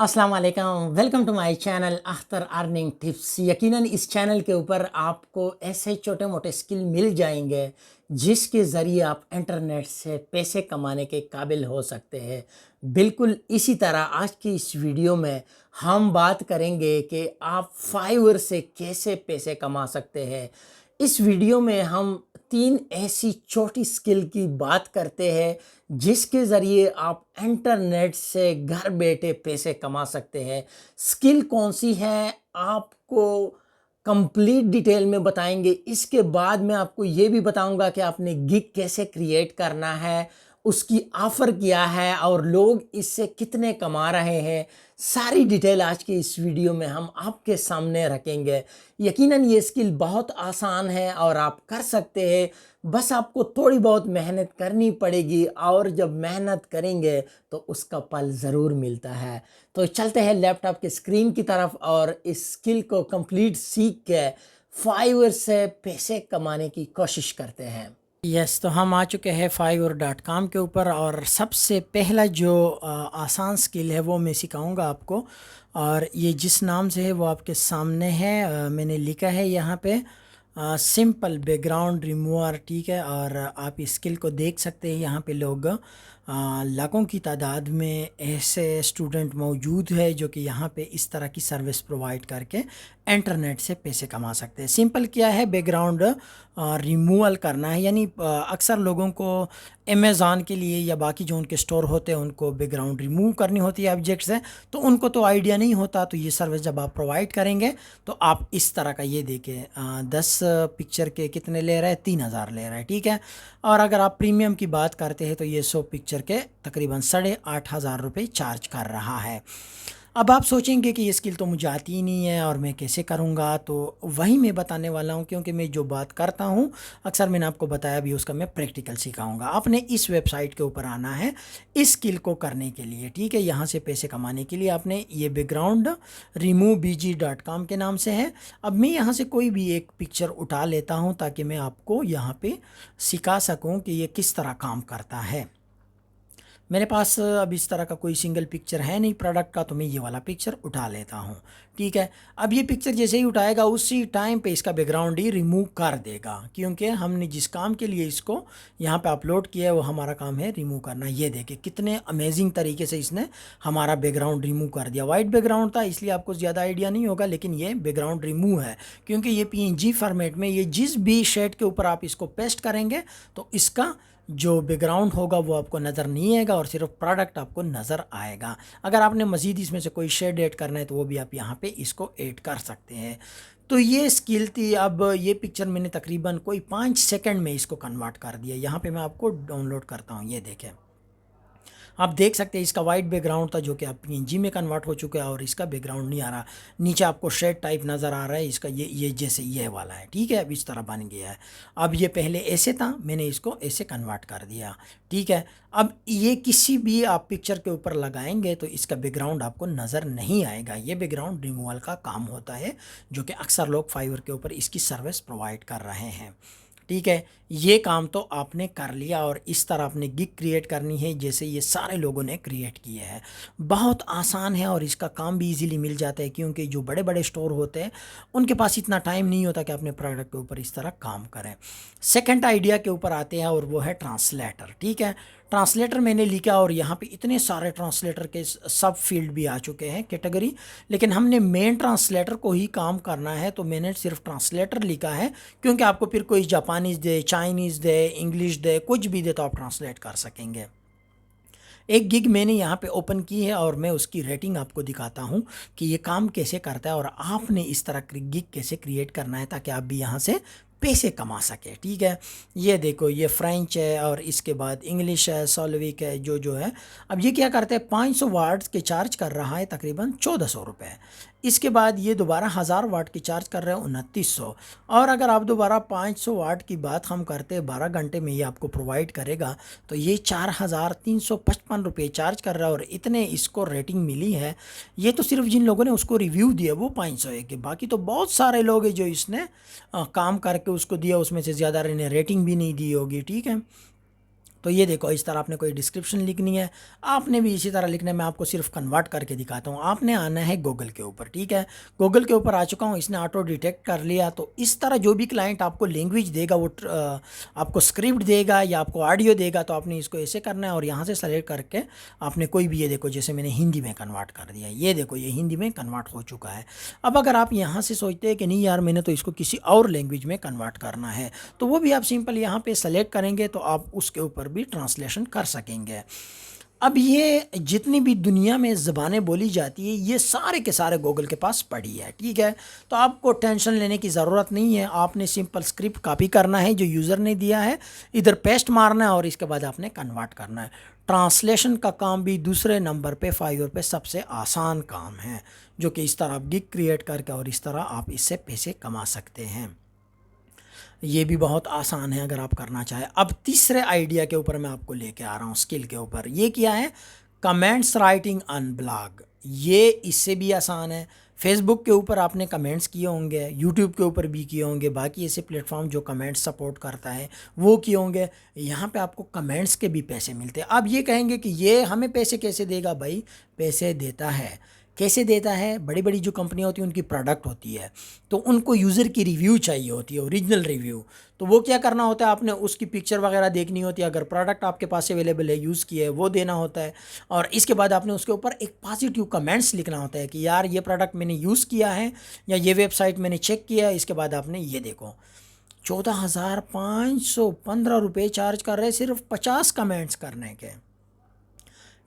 अस्सलाम वालेकुम, welcome to my channel Akhtar earning tips. यकीनन इस चैनल के ऊपर आपको ऐसे छोटे मोटे स्किल मिल जाएंगे जिसके ज़रिए आप इंटरनेट से पैसे कमाने के काबिल हो सकते हैं। बिल्कुल इसी तरह आज की इस वीडियो में हम बात करेंगे कि आप फाइवर से कैसे पैसे कमा सकते हैं। इस वीडियो में हम 3 ऐसी छोटी स्किल की बात करते हैं जिसके ज़रिए आप इंटरनेट से घर बैठे पैसे कमा सकते हैं। स्किल कौन-सी है आपको कंप्लीट डिटेल में बताएँगे। इसके बाद मैं आपको ये भी बताऊँगा कि आपने गिग कैसे क्रिएट करना है, उसकी ऑफ़र क्या है और लोग इससे कितने कमा रहे हैं। सारी डिटेल आज की इस वीडियो में हम आपके सामने रखेंगे। यकीनन ये स्किल बहुत आसान है और आप कर सकते हैं। बस आपको थोड़ी बहुत मेहनत करनी पड़ेगी और जब मेहनत करेंगे तो उसका फल ज़रूर मिलता है। तो चलते हैं लैपटॉप की स्क्रीन की तरफ और इस स्किल को कंप्लीट सीख के फाइवर से पैसे कमाने की कोशिश करते हैं। यस, तो हम आ चुके हैं fiverr.com के ऊपर और सबसे पहला जो आसान स्किल है वो मैं सिखाऊंगा आपको। और ये जिस नाम से है वो आपके सामने है। मैंने लिखा है यहाँ पे सिंपल बैकग्राउंड रिमूवर, ठीक है। और आप इस स्किल को देख सकते हैं, यहाँ पे लोग लाखों की तादाद में ऐसे स्टूडेंट मौजूद है जो कि यहाँ पे इस तरह की सर्विस प्रोवाइड करके इंटरनेट से पैसे कमा सकते हैं। सिंपल क्या है, बैकग्राउंड रिमूवल करना है। यानी अक्सर लोगों को अमेज़ॉन के लिए या बाकी जो उनके स्टोर होते हैं उनको बैकग्राउंड रिमूव करनी होती है ऑब्जेक्ट से, तो उनको तो आइडिया नहीं होता। तो ये सर्विस जब आप प्रोवाइड करेंगे तो आप इस तरह का ये देखें 10 पिक्चर के कितने ले रहा है, 3000 ले रहा है, ठीक है। और अगर आप प्रीमियम की बात करते हैं तो ये 100 पिक्चर के तकरीबन 8,500 रुपये चार्ज कर रहा है। अब आप सोचेंगे कि ये स्किल तो मुझे आती ही नहीं है और मैं कैसे करूँगा, तो वही मैं बताने वाला हूँ। क्योंकि मैं जो बात करता हूँ अक्सर मैंने आपको बताया भी, उसका मैं प्रैक्टिकल सिखाऊंगा। आपने इस वेबसाइट के ऊपर आना है इस स्किल को करने के लिए, ठीक है। यहाँ से पैसे कमाने के लिए आपने ये बैकग्राउंड रिमूव bg.com के नाम से है। अब मैं यहाँ से कोई भी एक पिक्चर उठा लेता हूँ ताकि मैं आपको यहाँ पे सिखा सकूँ कि ये किस तरह काम करता है। मेरे पास अब इस तरह का कोई सिंगल पिक्चर है नहीं प्रोडक्ट का, तो मैं ये वाला पिक्चर उठा लेता हूँ, ठीक है। अब ये पिक्चर जैसे ही उठाएगा उसी टाइम पे इसका बैकग्राउंड ही रिमूव कर देगा, क्योंकि हमने जिस काम के लिए इसको यहाँ पे अपलोड किया है वो हमारा काम है रिमूव करना। ये देखिए कितने अमेजिंग तरीके से इसने हमारा बैकग्राउंड रिमूव कर दिया। वाइट बैकग्राउंड था इसलिए आपको ज़्यादा आइडिया नहीं होगा, लेकिन ये बैकग्राउंड रिमूव है क्योंकि ये PNG फॉर्मेट में, ये जिस भी शेड के ऊपर आप इसको पेस्ट करेंगे तो इसका जो बैकग्राउंड होगा वो आपको नज़र नहीं आएगा और सिर्फ प्रोडक्ट आपको नज़र आएगा। अगर आपने मज़ीद इसमें से कोई शेड ऐड करना है तो वो भी आप यहाँ पे इसको ऐड कर सकते हैं। तो ये स्किल थी। अब ये पिक्चर मैंने तकरीबन कोई 5 सेकंड में इसको कन्वर्ट कर दिया। यहाँ पे मैं आपको डाउनलोड करता हूँ, ये देखें। आप देख सकते हैं इसका वाइट बैकग्राउंड था जो कि अब PNG में कन्वर्ट हो चुका है और इसका बैकग्राउंड नहीं आ रहा। नीचे आपको शेड टाइप नज़र आ रहा है इसका, ये जैसे ये वाला है, ठीक है। अब इस तरह बन गया है। अब ये पहले ऐसे था, मैंने इसको ऐसे कन्वर्ट कर दिया, ठीक है। अब ये किसी भी आप पिक्चर के ऊपर लगाएंगे तो इसका बैकग्राउंड आपको नज़र नहीं आएगा। ये बैकग्राउंड रिमूवल का काम होता है जो कि अक्सर लोग फाइवर के ऊपर इसकी सर्विस प्रोवाइड कर रहे हैं, ठीक है। ये काम तो आपने कर लिया और इस तरह आपने गिग क्रिएट करनी है जैसे ये सारे लोगों ने क्रिएट किए हैं। बहुत आसान है और इसका काम भी इजीली मिल जाता है, क्योंकि जो बड़े बड़े स्टोर होते हैं उनके पास इतना टाइम नहीं होता कि अपने प्रोडक्ट के ऊपर इस तरह काम करें। सेकंड आइडिया के ऊपर आते हैं और वो है ट्रांसलेटर, ठीक है। ट्रांसलेटर मैंने लिखा और यहाँ पे इतने सारे ट्रांसलेटर के सब फील्ड भी आ चुके हैं, कैटेगरी। लेकिन हमने मेन ट्रांसलेटर को ही काम करना है तो मैंने सिर्फ ट्रांसलेटर लिखा है, क्योंकि आपको फिर कोई जापानीज़ दे, चाइनीज़ दे, इंग्लिश दे, कुछ भी दे तो आप ट्रांसलेट कर सकेंगे। एक गिग मैंने यहाँ पे ओपन की है और मैं उसकी रेटिंग आपको दिखाता हूँ कि ये काम कैसे करता है और आपने इस तरह गिग कैसे क्रिएट करना है ताकि आप भी यहाँ से पैसे कमा सके, ठीक है। ये देखो, ये फ्रेंच है और इसके बाद इंग्लिश है, सॉल्विक है, जो है। अब ये क्या करते हैं, 500 वाट्स के चार्ज कर रहा है तकरीबन 1400 रुपये। इसके बाद ये दोबारा 1000 वाट की चार्ज कर रहे हैं 2900। और अगर आप दोबारा 500 वाट की बात हम करते हैं 12 घंटे में ये आपको प्रोवाइड करेगा तो ये 4355 रुपये चार्ज कर रहा है और इतने इसको रेटिंग मिली है। ये तो सिर्फ जिन लोगों ने उसको रिव्यू दिया वो 501 के, बाकी तो बहुत सारे लोग हैं जो इसने काम करके उसको दिया, उसमें से ज़्यादा ने रेटिंग भी नहीं दी होगी, ठीक है। तो ये देखो इस तरह आपने कोई डिस्क्रिप्शन लिखनी है, आपने भी इसी तरह लिखना है। मैं आपको सिर्फ कन्वर्ट करके दिखाता हूँ। आपने आना है गूगल के ऊपर, ठीक है। गूगल के ऊपर आ चुका हूँ, इसने ऑटो डिटेक्ट कर लिया। तो इस तरह जो भी क्लाइंट आपको लैंग्वेज देगा, वो आपको स्क्रिप्ट देगा या आपको ऑडियो देगा, तो आपने इसको ऐसे करना है और यहाँ से सेलेक्ट करके आपने कोई भी, ये देखो जैसे मैंने हिंदी में कन्वर्ट कर दिया, ये देखो ये हिंदी में कन्वर्ट हो चुका है। अब अगर आप यहाँ से सोचते हैं कि नहीं यार मैंने तो इसको किसी और लैंग्वेज में कन्वर्ट करना है, तो वो भी आप सिंपल यहाँ पे सेलेक्ट करेंगे तो आप उसके ऊपर भी ट्रांसलेशन कर सकेंगे। अब ये जितनी भी दुनिया में ज़बानें बोली जाती है, ये सारे के सारे गूगल के पास पड़ी है, ठीक है। तो आपको टेंशन लेने की ज़रूरत नहीं है। आपने सिंपल स्क्रिप्ट कॉपी करना है जो यूज़र ने दिया है, इधर पेस्ट मारना है और इसके बाद आपने कन्वर्ट करना है। ट्रांसलेशन का काम भी दूसरे नंबर पे फाइवर पे सबसे आसान काम है, जो कि इस तरह आप गिग क्रिएट करके और इस तरह आप इससे पैसे कमा सकते हैं। ये भी बहुत आसान है अगर आप करना चाहें। अब तीसरे आइडिया के ऊपर मैं आपको लेके आ रहा हूँ, स्किल के ऊपर। ये क्या है? Comments writing on blog. ये इससे भी आसान है। फेसबुक के ऊपर आपने कमेंट्स किए होंगे, यूट्यूब के ऊपर भी किए होंगे, बाकी ऐसे प्लेटफॉर्म जो कमेंट्स सपोर्ट करता है वो किए होंगे। यहाँ पे आपको कमेंट्स के भी पैसे मिलते हैं। आप ये कहेंगे कि ये हमें पैसे कैसे देगा? भाई पैसे देता है। कैसे देता है? बड़ी बड़ी जो कंपनियाँ होती हैं उनकी प्रोडक्ट होती है, तो उनको यूज़र की रिव्यू चाहिए होती है, ओरिजिनल रिव्यू। तो वो क्या करना होता है, आपने उसकी पिक्चर वगैरह देखनी होती है। अगर प्रोडक्ट आपके पास अवेलेबल है, यूज़ किया है, वो देना होता है। और इसके बाद आपने उसके ऊपर एक पॉजिटिव कमेंट्स लिखना होता है कि यार ये प्रोडक्ट मैंने यूज़ किया है या ये वेबसाइट मैंने चेक किया है। इसके बाद आपने ये देखो 14,515 रुपये चार्ज कर रहे हैं सिर्फ 50 कमेंट्स करने के।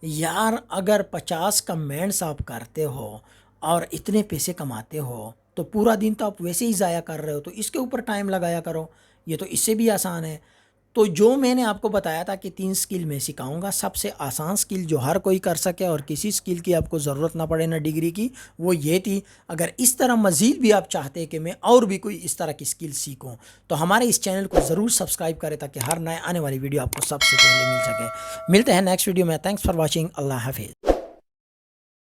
यार अगर 50 कमेंट्स आप करते हो और इतने पैसे कमाते हो, तो पूरा दिन तो आप वैसे ही ज़ाया कर रहे हो, तो इसके ऊपर टाइम लगाया करो। ये तो इससे भी आसान है। तो जो मैंने आपको बताया था कि 3 स्किल मैं सिखाऊंगा, सबसे आसान स्किल जो हर कोई कर सके और किसी स्किल की आपको ज़रूरत ना पड़े ना डिग्री की, वो ये थी। अगर इस तरह मज़ीद भी आप चाहते हैं कि मैं और भी कोई इस तरह की स्किल सीखूं, तो हमारे इस चैनल को ज़रूर सब्सक्राइब करें ताकि हर नए आने वाली वीडियो आपको सबसे पहले मिल सके। मिलते हैं नेक्स्ट वीडियो में। Thanks for watching. अल्लाह हाफिज़।